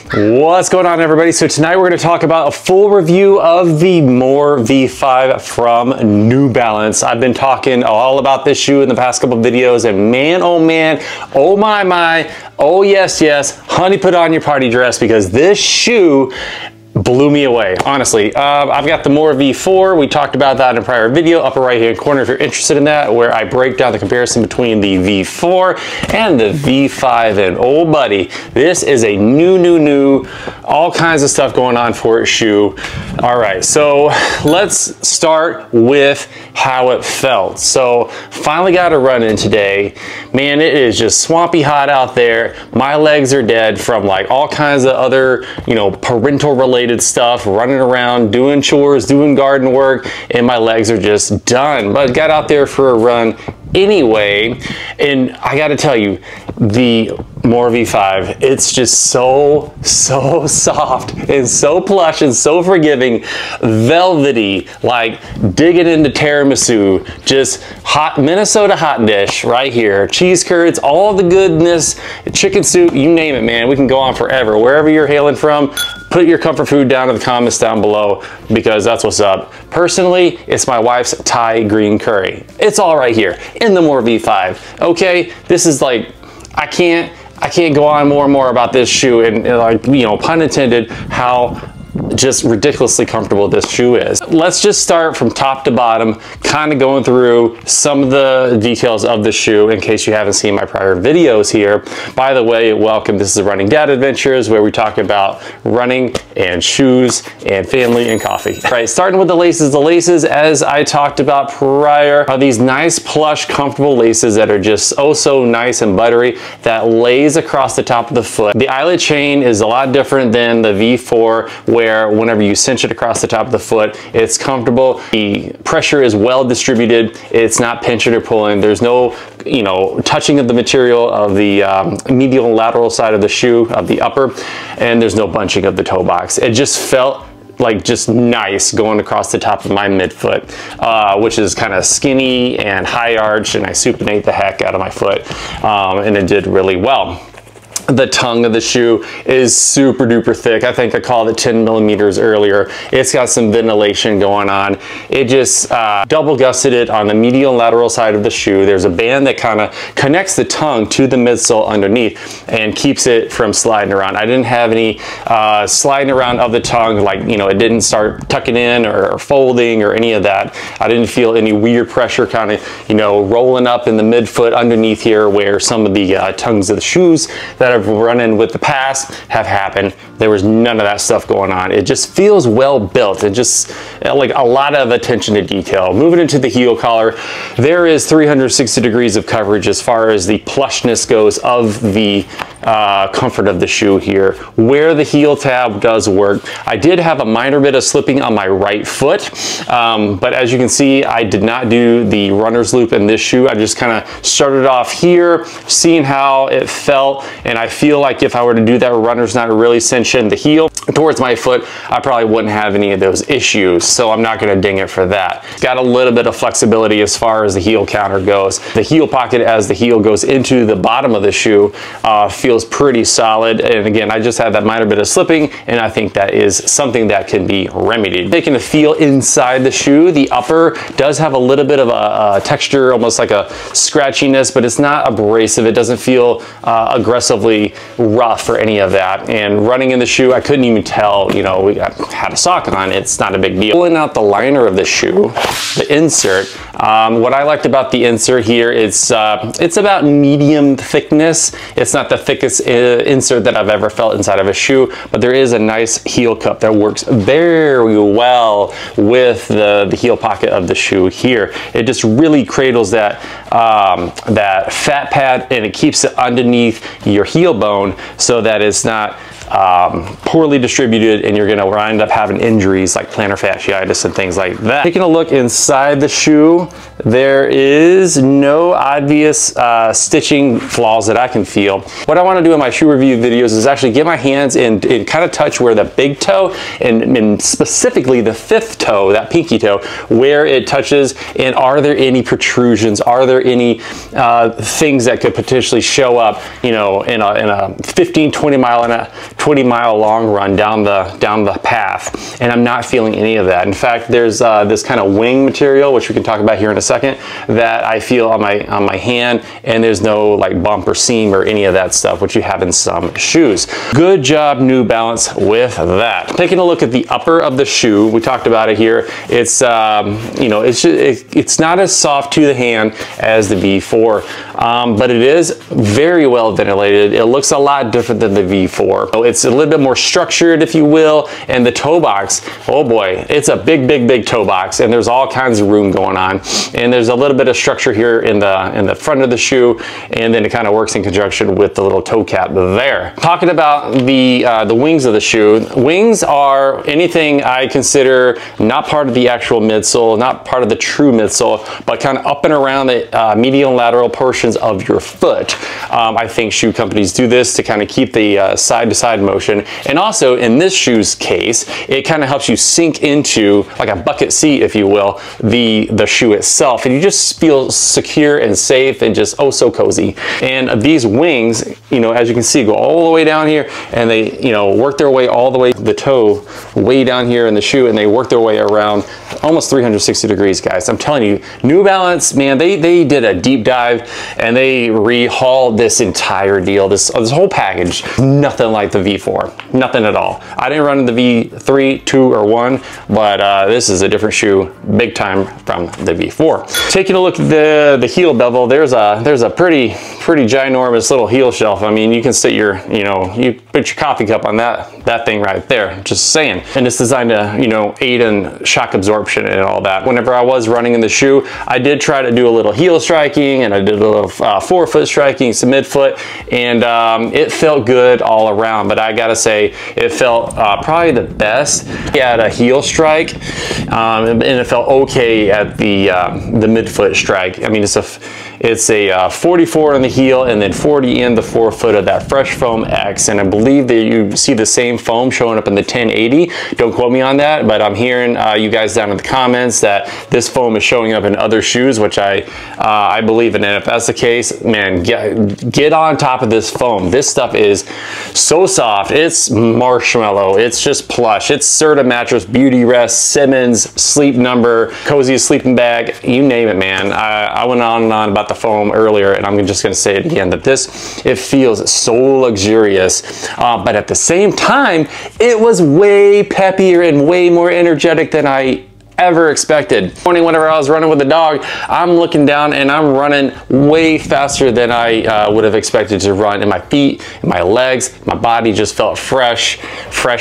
What's going on, everybody? So tonight we're going to talk about a full review of the More V5 from New Balance. I've been talking all about this shoe in the past couple videos, and man, oh my, oh yes, honey, put on your party dress, because this shoe blew me away, honestly. I've got the More V4. We talked about that in a prior video, upper right hand corner if you're interested in that, where I break down the comparison between the V4 and the V5. And oh buddy, this is a new, all kinds of stuff going on for a shoe. All right, so let's start with how it felt. So finally got a run in today. Man, it is just swampy hot out there. My legs are dead from like all kinds of other, parental related stuff, running around, doing chores, doing garden work, and my legs are just done. But got out there for a run anyway, and I got to tell you, the More V5, it's just so soft and so plush and so forgiving, velvety, like digging into tiramisu, just hot Minnesota hot dish right here, cheese curds, all the goodness, chicken soup, you name it, man. We can go on forever. Wherever you're hailing from, put your comfort food down in the comments down below, because that's what's up. Personally, it's my wife's Thai green curry. It's all right here in the More V5. Okay, this is like, I can't go on more and more about this shoe, and like, pun intended, how just ridiculously comfortable this shoe is. Let's just start from top to bottom, kind of going through some of the details of the shoe in case you haven't seen my prior videos here. By the way, welcome. This is Running Dad Adventures, where we talk about running and shoes and family and coffee. All right, starting with the laces. The laces, as I talked about prior, are these nice plush comfortable laces that are just oh so nice and buttery, that lays across the top of the foot. The eyelet chain is a lot different than the V4, where whenever you cinch it across the top of the foot, it's comfortable. The pressure is well distributed. It's not pinching or pulling. There's no, touching of the material of the medial and lateral side of the shoe, of the upper, and there's no bunching of the toe box. It just felt like just nice going across the top of my midfoot, which is kind of skinny and high arch, and I supinate the heck out of my foot, and it did really well. The tongue of the shoe is super duper thick. I think I called it 10 millimeters earlier. It's got some ventilation going on. It just double gusseted it on the medial and lateral side of the shoe. There's a band that kind of connects the tongue to the midsole underneath and keeps it from sliding around. I didn't have any sliding around of the tongue, like, it didn't start tucking in or folding or any of that. I didn't feel any weird pressure kind of, rolling up in the midfoot underneath here, where some of the tongues of the shoes that I've run in with the past have happened. There was none of that stuff going on. It just feels well built. It just, like, a lot of attention to detail. Moving into the heel collar, there is 360 degrees of coverage as far as the plushness goes of the comfort of the shoe here. Where the heel tab does work, I did have a minor bit of slipping on my right foot, but as you can see, I did not do the runner's loop in this shoe. I just kind of started off here, seeing how it felt, and I feel like if I were to do that runner's knot, really cinch in the heel towards my foot, I probably wouldn't have any of those issues, so I'm not going to ding it for that. It's got a little bit of flexibility as far as the heel counter goes. The heel pocket, as the heel goes into the bottom of the shoe, feels pretty solid, and again, I just had that minor bit of slipping, and I think that is something that can be remedied. Taking a feel inside the shoe, the upper does have a little bit of a texture, almost like a scratchiness, but it's not abrasive. It doesn't feel aggressively rough or any of that. And running in the shoe, I couldn't even tell, we had a sock on. It's not a big deal. Pulling out the liner of the shoe, the insert, what I liked about the insert here, it's about medium thickness. It's not the thickest insert that I've ever felt inside of a shoe, but there is a nice heel cup that works very well with the heel pocket of the shoe here. It just really cradles that that fat pad, and it keeps it underneath your heel bone so that it's not poorly distributed, and you're going to wind up having injuries like plantar fasciitis and things like that. Taking a look inside the shoe, there is no obvious stitching flaws that I can feel. What I want to do in my shoe review videos is actually get my hands and kind of touch where the big toe and specifically the fifth toe, that pinky toe, where it touches, and are there any protrusions? Are there any things that could potentially show up, in a 15, 20 mile 20-mile long run down the path, and I'm not feeling any of that. In fact, there's this kind of wing material, which we can talk about here in a second, that I feel on my hand, and there's no like bump or seam or any of that stuff, which you have in some shoes. Good job, New Balance, with that. Taking a look at the upper of the shoe, we talked about it here. It's you know, it's not as soft to the hand as the V4, but it is very well ventilated. It looks a lot different than the V4. So it's a little bit more structured, if you will, and the toe box, oh boy, it's a big toe box, and there's all kinds of room going on, and there's a little bit of structure here in the front of the shoe, and then it kind of works in conjunction with the little toe cap there. Talking about the wings of the shoe, wings are anything I consider not part of the actual midsole, not part of the true midsole, but kind of up and around the medial and lateral portions of your foot. I think shoe companies do this to kind of keep the side-to-side motion, and also in this shoe's case, it kind of helps you sink into like a bucket seat, if you will, the shoe itself, and you just feel secure and safe and just oh so cozy. And these wings, you know, as you can see, go all the way down here, and they, you know, work their way all the way, the toe way down here in the shoe, and they work their way around almost 360 degrees, guys. I'm telling you, New Balance, man, they did a deep dive, and they rehauled this entire deal, this whole package. Nothing like the V4, nothing at all. I didn't run the V3, 2, or 1, but this is a different shoe, big time, from the V4. Taking a look at the heel bevel, there's a pretty ginormous little heel shelf. I mean, you can sit your, you know, you put your coffee cup on that thing right there, just saying. And it's designed to, you know, aid in shock absorption and all that. Whenever I was running in the shoe, I did try to do a little heel striking, and I did a little forefoot striking, some midfoot, and it felt good all around. But I gotta say, it felt probably the best at a heel strike, and it felt okay at the midfoot strike. I mean, it's a 44 on the heel, and then 40 in the forefoot of that Fresh Foam X, and I believe that you see the same foam showing up in the 1080. Don't quote me on that, but I'm hearing you guys down in the comments that this foam is showing up in other shoes, which I believe in. And if that's the case, man, get on top of this foam. This stuff is so soft. It's marshmallow. It's just plush. It's Serta mattress, Beauty Rest, Simmons, Sleep Number, Cozy sleeping bag, you name it, man. I went on and on about the foam earlier, and I'm just going to say it again, that it feels so luxurious, but at the same time, it was way peppier and way more energetic than I ever expected. Whenever I was running with the dog, I'm looking down and I'm running way faster than I would have expected to run, and my feet and my legs, my body just felt fresh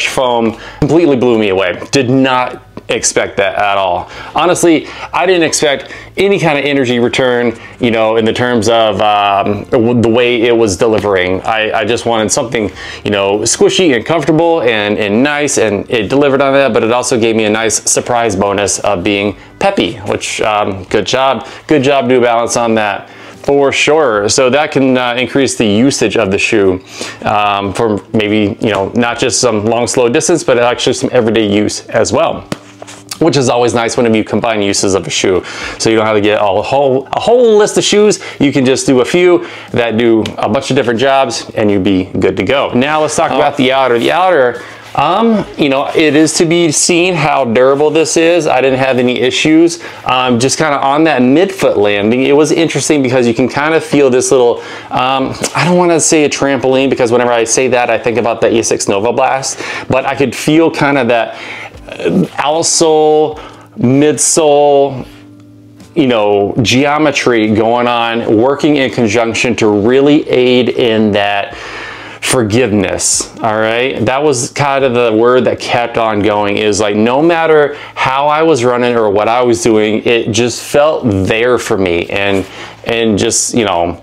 foam. Completely blew me away. Did not expect that at all. Honestly, I didn't expect any kind of energy return, you know, in the terms of the way it was delivering. I just wanted something, you know, squishy and comfortable and nice, and it delivered on that, but it also gave me a nice surprise bonus of being peppy, which good job New Balance on that, for sure. So that can increase the usage of the shoe for maybe, you know, not just some long, slow distance, but actually some everyday use as well, which is always nice whenever you combine uses of a shoe. So you don't have to get a whole list of shoes. You can just do a few that do a bunch of different jobs, and you'd be good to go. Now let's talk about the outer. The outer, you know, it is to be seen how durable this is. I didn't have any issues. Just kind of on that midfoot landing, it was interesting because you can kind of feel this little, I don't want to say a trampoline, because whenever I say that, I think about the E6 Nova Blast, but I could feel kind of that outsole, midsole, you know, geometry going on, working in conjunction to really aid in that forgiveness. All right, that was kind of the word that kept on going, is like, no matter how I was running or what I was doing, it just felt there for me, and just, you know,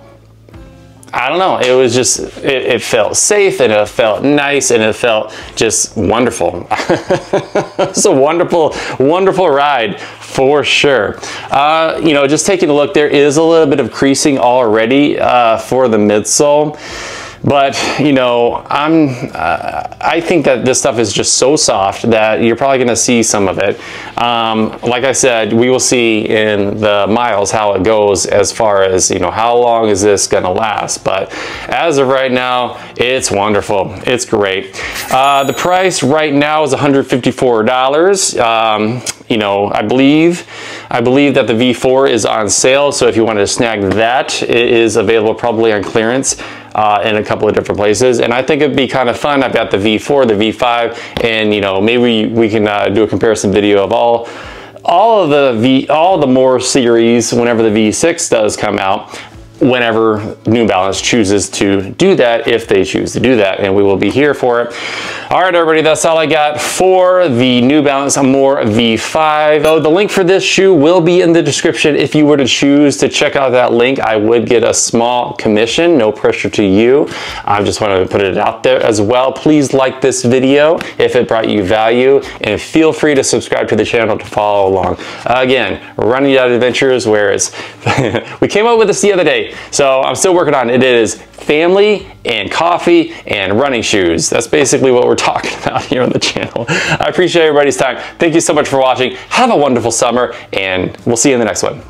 I don't know, it was just, it felt safe, and it felt nice, and it felt just wonderful. It's a wonderful ride, for sure. You know, just taking a look, there is a little bit of creasing already for the midsole. But you know, I think that this stuff is just so soft that you're probably going to see some of it. Like I said, we will see in the miles how it goes as far as, you know, how long is this going to last. But as of right now, it's wonderful. It's great. The price right now is $154. You know, I believe that the V4 is on sale, so if you wanted to snag that, it is available probably on clearance in a couple of different places. And I think it'd be kind of fun. I've got the V4, the V5, and you know, maybe we can do a comparison video of all the more series whenever the V6 does come out, whenever New Balance chooses to do that, if they choose to do that, and we will be here for it. All right, everybody, that's all I got for the New Balance More V5. Oh, the link for this shoe will be in the description. If you were to choose to check out that link, I would get a small commission, no pressure to you. I just wanted to put it out there as well. Please like this video if it brought you value, and feel free to subscribe to the channel to follow along. Again, Running Out Adventures, where it's, we came up with this the other day, so I'm still working on it. It is family and coffee and running shoes. That's basically what we're talking about here on the channel. I appreciate everybody's time. Thank you so much for watching. Have a wonderful summer, and we'll see you in the next one.